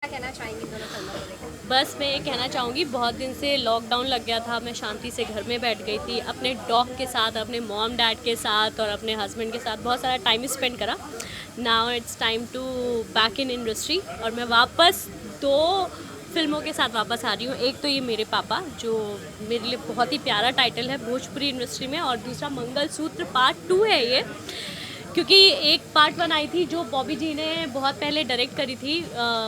क्या कहना चाहेंगी दोनों फिल्मों को लेकर? बस मैं ये कहना चाहूँगी, बहुत दिन से लॉकडाउन लग गया था, मैं शांति से घर में बैठ गई थी, अपने डॉग के साथ, अपने मॉम डैड के साथ और अपने हस्बैंड के साथ बहुत सारा टाइम स्पेंड करा। Now it's time to back in industry और मैं वापस 2 फिल्मों के साथ वापस आ रही हूँ। एक तो ये मेरे पापा, जो मेरे लिए बहुत ही प्यारा टाइटल है भोजपुरी इंडस्ट्री में, और दूसरा मंगलसूत्र पार्ट 2 है ये। क्योंकि एक पार्ट 1 आई थी जो बॉबी जी ने बहुत पहले डायरेक्ट करी थी,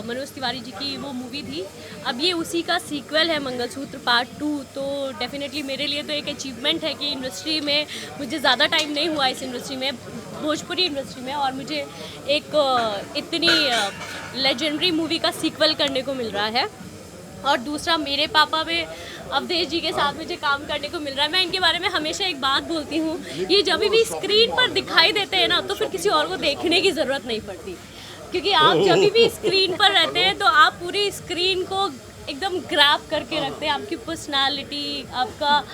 मनोज तिवारी जी की वो मूवी थी। अब ये उसी का सीक्वल है मंगलसूत्र पार्ट 2। तो डेफिनेटली मेरे लिए तो एक अचीवमेंट है कि इंडस्ट्री में मुझे ज़्यादा टाइम नहीं हुआ इस इंडस्ट्री में, भोजपुरी इंडस्ट्री में, और मुझे एक इतनी लेजेंडरी मूवी का सीक्वल करने को मिल रहा है। और दूसरा मेरे पापा में अवधेश जी के साथ मुझे काम करने को मिल रहा है। मैं इनके बारे में हमेशा एक बात बोलती हूँ, ये जब भी स्क्रीन पर दिखाई देते हैं ना, तो फिर किसी और को देखने की ज़रूरत नहीं पड़ती, क्योंकि आप जब भी स्क्रीन पर रहते हैं तो आप पूरी स्क्रीन को एकदम ग्रैब करके रखते हैं। आपकी पर्सनालिटी, आपका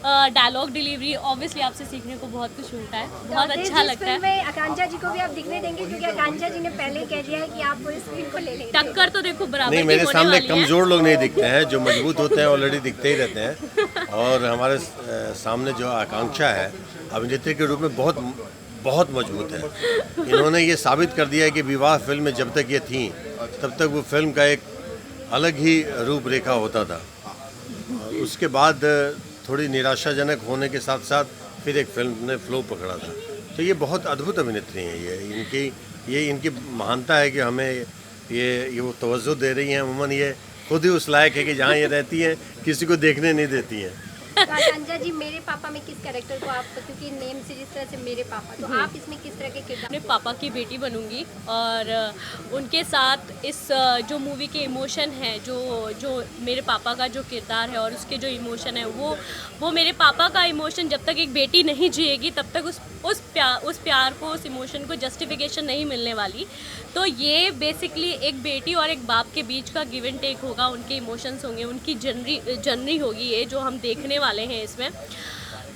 डायलॉग डिलीवरी, ऑब्वियसली आपसे सीखने को बहुत कुछ मिलता है, बहुत अच्छा लगता है। में आकांक्षा जी को भी आप दिखने देंगे, क्योंकि आकांक्षा जी ने पहले कह दिया है कि आप पूरी स्क्रीन को ले लेंगे। टक्कर तो देखो बराबर नहीं, की मेरे होने सामने वाली है। कमज़ोर लोग नहीं दिखते हैं, जो मजबूत होते हैं ऑलरेडी दिखते ही रहते हैं। और हमारे सामने जो आकांक्षा है अभिनेत्री के रूप में बहुत मजबूत है। इन्होंने ये साबित कर दिया है कि विवाह फिल्म में जब तक ये थी तब तक वो फिल्म का एक अलग ही रूपरेखा होता था। और उसके बाद थोड़ी निराशाजनक होने के साथ साथ फिर एक फिल्म ने फ्लो पकड़ा था। तो ये बहुत अद्भुत अभिनेत्री हैं। ये इनकी महानता है कि हमें ये वो तवज्जो दे रही हैं। अमूमन ये खुद ही उस लायक है कि जहाँ ये रहती हैं किसी को देखने नहीं देती हैं। तो आकांक्षा जी, मेरे पापा में किस कैरेक्टर को आप, क्योंकि नेम से जिस तरह से मेरे पापा, तो आप इसमें किस तरह के किरदार? अपने पापा की बेटी बनूंगी और उनके साथ इस जो मूवी के इमोशन है, जो मेरे पापा का जो किरदार है और उसके जो इमोशन है, वो मेरे पापा का इमोशन जब तक एक बेटी नहीं जिएगी तब तक उस प्यार को, उस इमोशन को जस्टिफिकेशन नहीं मिलने वाली। तो ये बेसिकली एक बेटी और एक बाप के बीच का गिव एंड टेक होगा, उनके इमोशंस होंगे, उनकी जर्नी होगी ये जो हम देखने वाले हैं इसमें।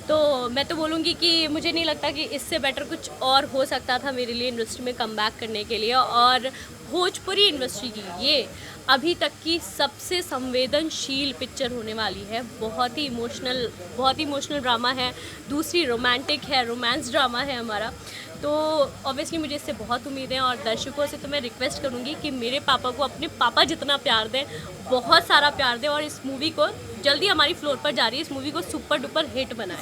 तो मैं तो बोलूँगी कि मुझे नहीं लगता कि इससे बेटर कुछ और हो सकता था मेरे लिए इंडस्ट्री में कम बैक करने के लिए। और भोजपुरी इंडस्ट्री की ये अभी तक की सबसे संवेदनशील पिक्चर होने वाली है। बहुत ही इमोशनल ड्रामा है, दूसरी रोमांटिक है, रोमांस ड्रामा है हमारा। तो ऑब्वियसली मुझे इससे बहुत उम्मीद है, और दर्शकों से तो मैं रिक्वेस्ट करूँगी कि मेरे पापा को अपने पापा जितना प्यार दें, बहुत सारा प्यार दें, और इस मूवी को जल्दी हमारी फ्लोर पर जा रही है, इस मूवी को सुपर डुपर हिट बनाएं।